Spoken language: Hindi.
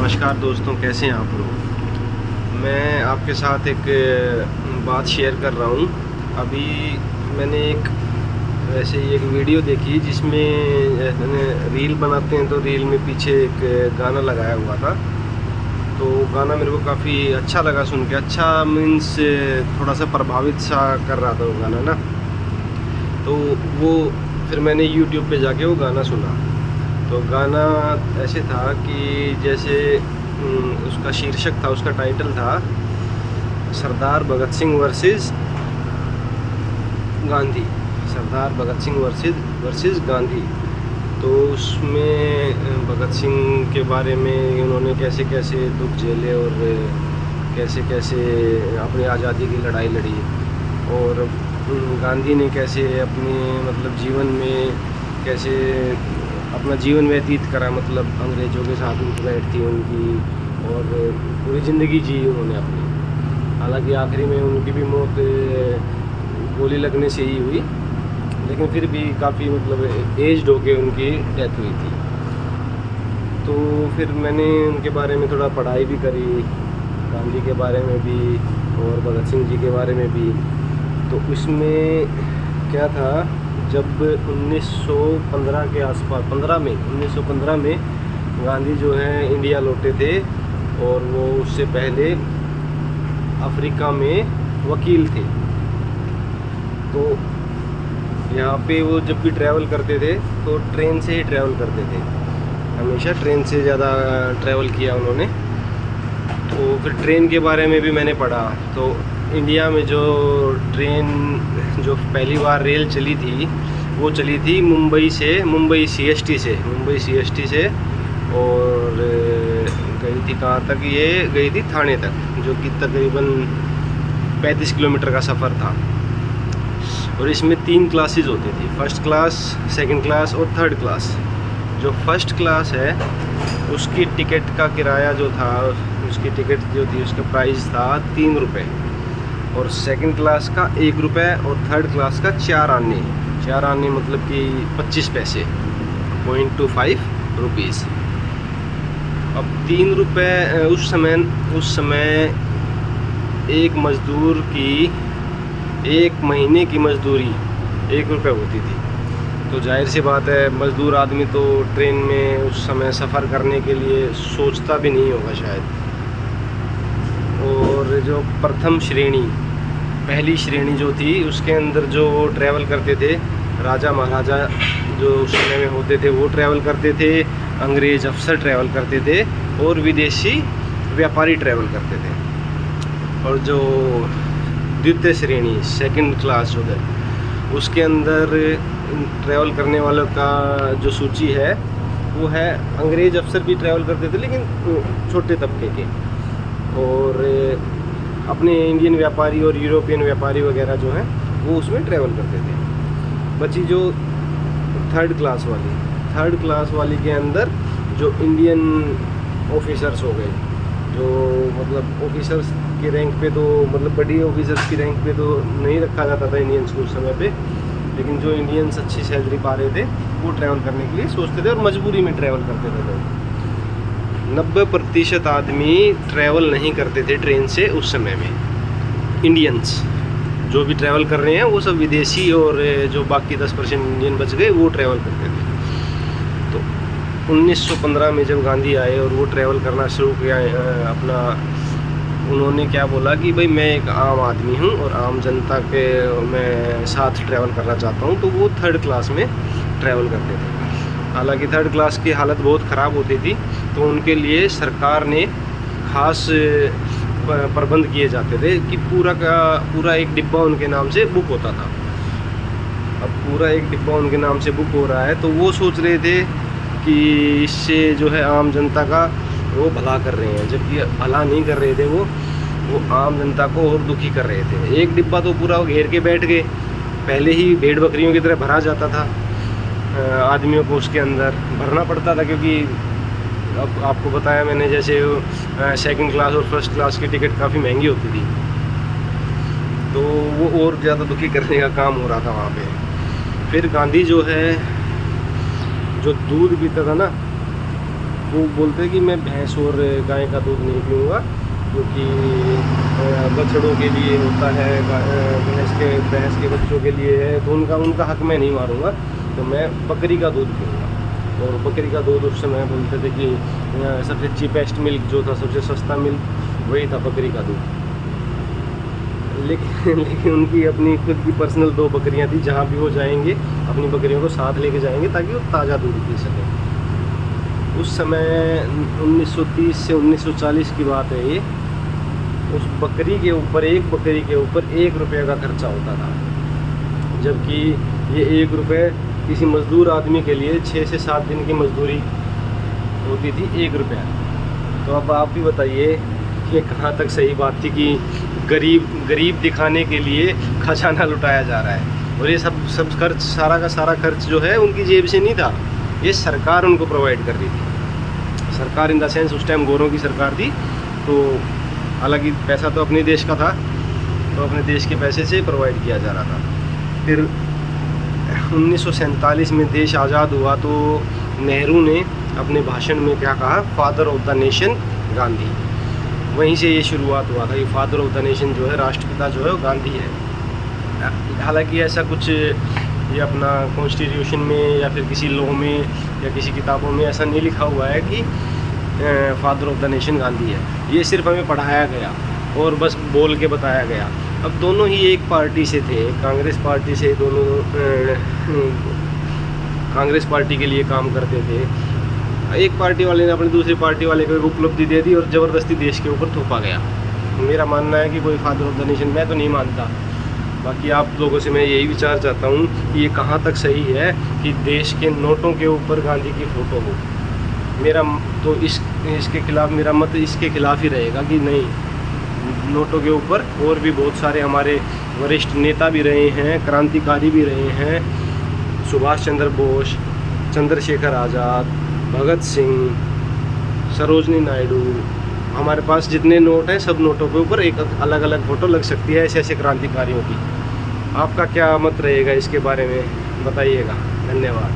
नमस्कार दोस्तों, कैसे हैं आप लोग। मैं आपके साथ एक बात शेयर कर रहा हूँ। अभी मैंने वैसे ही एक वीडियो देखी जिसमें रील बनाते हैं तो रील में पीछे एक गाना लगाया हुआ था। तो गाना मेरे को काफ़ी अच्छा लगा सुन के। अच्छा मीन्स थोड़ा सा प्रभावित सा कर रहा था वो गाना ना। तो वो फिर मैंने यूट्यूब पे जाके वो गाना सुना। तो गाना ऐसे था कि जैसे उसका शीर्षक था, उसका टाइटल था सरदार भगत सिंह वर्सेस गांधी। सरदार भगत सिंह वर्सेस गांधी। तो उसमें भगत सिंह के बारे में उन्होंने कैसे कैसे दुख झेले और कैसे कैसे अपनी आज़ादी की लड़ाई लड़ी, और गांधी ने कैसे अपने मतलब जीवन में कैसे अपना जीवन व्यतीत करा, मतलब अंग्रेज़ों के साथ उठ बैठ थी उनकी और पूरी ज़िंदगी जी उन्होंने अपनी। हालांकि आखिरी में उनकी भी मौत गोली लगने से ही हुई, लेकिन फिर भी काफ़ी मतलब एज्ड होके उनकी डेथ हुई थी। तो फिर मैंने उनके बारे में थोड़ा पढ़ाई भी करी, गांधी के बारे में भी और भगत सिंह जी के बारे में भी। तो इसमें क्या था, जब 1915 के आसपास 1915 में गांधी जो है इंडिया लौटे थे, और वो उससे पहले अफ्रीका में वकील थे। तो यहाँ पे वो जब भी ट्रैवल करते थे तो ट्रेन से ही ट्रैवल करते थे, हमेशा ट्रेन से ज़्यादा ट्रैवल किया उन्होंने। तो फिर ट्रेन के बारे में भी मैंने पढ़ा। तो इंडिया में जो ट्रेन जो पहली बार रेल चली थी वो चली थी मुंबई सीएसटी से, और गई थी कहाँ तक, ये गई थी थाने तक, जो कि तकरीबन 35 किलोमीटर का सफ़र था। और इसमें 3 क्लासेस होती थी, फर्स्ट क्लास, सेकंड क्लास और थर्ड क्लास। जो फर्स्ट क्लास है उसकी टिकट का किराया जो था, उसकी टिकट जो थी उसका प्राइस था 3 रुपये, और सेकंड क्लास का 1 रुपये, और थर्ड क्लास का 4 आने मतलब कि 25 पैसे, 0.25 रुपीज़। अब 3 रुपये उस समय एक मज़दूर की 1 महीने की मज़दूरी 1 रुपये होती थी। तो जाहिर सी बात है, मज़दूर आदमी तो ट्रेन में उस समय सफ़र करने के लिए सोचता भी नहीं होगा शायद। और जो पहली श्रेणी जो थी उसके अंदर जो ट्रैवल करते थे, राजा महाराजा जो उस समय में होते थे वो ट्रैवल करते थे, अंग्रेज़ अफसर ट्रैवल करते थे, और विदेशी व्यापारी ट्रैवल करते थे। और जो द्वितीय श्रेणी सेकंड क्लास जो है उसके अंदर ट्रैवल करने वालों का जो सूची है वो है, अंग्रेज़ अफसर भी ट्रैवल करते थे लेकिन छोटे तबके के, और अपने इंडियन व्यापारी और यूरोपियन व्यापारी वगैरह जो हैं वो उसमें ट्रैवल करते थे। बची जो थर्ड क्लास वाली के अंदर जो इंडियन ऑफिसर्स हो गए, जो मतलब ऑफिसर्स के रैंक पे, तो मतलब बड़ी ऑफिसर्स की रैंक पे तो नहीं रखा जाता था इंडियंस को उस समय पे, लेकिन जो इंडियंस अच्छी सैलरी पा रहे थे वो ट्रैवल करने के लिए सोचते थे, और मजबूरी में ट्रैवल करते थे लोग। 90% आदमी ट्रैवल नहीं करते थे ट्रेन से उस समय में। इंडियंस जो भी ट्रैवल कर रहे हैं वो सब विदेशी, और जो बाकी 10% इंडियन बच गए वो ट्रैवल करते थे। तो 1915 में जब गांधी आए और वो ट्रैवल करना शुरू किया अपना, उन्होंने क्या बोला कि भाई मैं एक आम आदमी हूँ और आम जनता के मैं साथ ट्रैवल करना चाहता हूँ। तो वो थर्ड क्लास में ट्रैवल करते थे। हालांकि थर्ड क्लास की हालत बहुत ख़राब होती थी, तो उनके लिए सरकार ने ख़ास प्रबंध किए जाते थे कि पूरा का पूरा एक डिब्बा उनके नाम से बुक होता था। अब पूरा एक डिब्बा उनके नाम से बुक हो रहा है, तो वो सोच रहे थे कि इससे जो है आम जनता का वो भला कर रहे हैं, जबकि भला नहीं कर रहे थे, वो आम जनता को और दुखी कर रहे थे। एक डिब्बा तो पूरा घेर के बैठ गए, पहले ही भेड़ बकरियों की तरह भरा जाता था, आदमियों को उसके अंदर भरना पड़ता था, क्योंकि अब आपको बताया मैंने जैसे सेकंड क्लास और फर्स्ट क्लास की टिकट काफ़ी महंगी होती थी, तो वो और ज़्यादा दुखी करने का काम हो रहा था वहाँ पे। फिर गांधी जो है जो दूध पीता था ना, वो बोलते हैं कि मैं भैंस और गाय का दूध नहीं पीऊँगा, क्योंकि बछड़ों के लिए होता है, भैंस के बच्चों के लिए है, तो उनका हक मैं नहीं मारूँगा, तो मैं बकरी का दूध पीऊँगा। और बकरी का दूध उस समय बोलते थे कि सबसे चीपेस्ट मिल्क जो था, सबसे सस्ता मिल्क वही था बकरी का दूध। लेकिन उनकी अपनी खुद की पर्सनल 2 बकरियां थी, जहाँ भी वो जाएंगे अपनी बकरियों को साथ लेके जाएंगे ताकि वो ताज़ा दूध पी सकें। उस समय 1930 से 1940 की बात है ये। उस बकरी के ऊपर, एक बकरी के ऊपर 1 रुपये का खर्चा होता था, जबकि ये 1 रुपये किसी मज़दूर आदमी के लिए 6 से 7 दिन की मजदूरी होती थी, 1 रुपया। तो अब आप भी बताइए कि कहाँ तक सही बात थी कि गरीब दिखाने के लिए खजाना लुटाया जा रहा है। और ये सब खर्च, सारा का सारा खर्च जो है उनकी जेब से नहीं था, ये सरकार उनको प्रोवाइड कर रही थी। सरकार इन द सेंस उस टाइम गोरों की सरकार थी, तो हालांकि पैसा तो अपने देश का था, तो अपने देश के पैसे से प्रोवाइड किया जा रहा था। फिर 1947 में देश आज़ाद हुआ तो नेहरू ने अपने भाषण में क्या कहा, father of the nation Gandhi. वहीं से ये शुरुआत हुआ था। ये फादर ऑफ द नेशन जो है, राष्ट्रपिता जो है वो गांधी है। हालांकि ऐसा कुछ ये अपना कॉन्स्टिट्यूशन में या फिर किसी लॉ में या किसी किताबों में ऐसा नहीं लिखा हुआ है कि father of the nation Gandhi है। ये सिर्फ हमें पढ़ाया गया और बस बोल के बताया गया। अब दोनों ही एक पार्टी से थे, कांग्रेस पार्टी से, दोनों कांग्रेस पार्टी के लिए काम करते थे। एक पार्टी वाले ने अपनी दूसरी पार्टी वाले को एक उपलब्धि दे दी और ज़बरदस्ती देश के ऊपर थोपा गया। मेरा मानना है कि कोई फादर ऑफ द नेशन मैं तो नहीं मानता। बाकी आप लोगों से मैं यही विचार चाहता हूँ कि ये कहाँ तक सही है कि देश के नोटों के ऊपर गांधी की फ़ोटो हो। मेरा तो इसके खिलाफ़, मेरा मत इसके खिलाफ़ ही रहेगा कि नहीं, नोटों के ऊपर और भी बहुत सारे हमारे वरिष्ठ नेता भी रहे हैं, क्रांतिकारी भी रहे हैं, सुभाष चंद्र बोस, चंद्रशेखर आज़ाद, भगत सिंह, सरोजनी नायडू। हमारे पास जितने नोट हैं सब नोटों के ऊपर एक अलग अलग फ़ोटो लग सकती है ऐसे ऐसे क्रांतिकारियों की। आपका क्या मत रहेगा इसके बारे में, बताइएगा। धन्यवाद।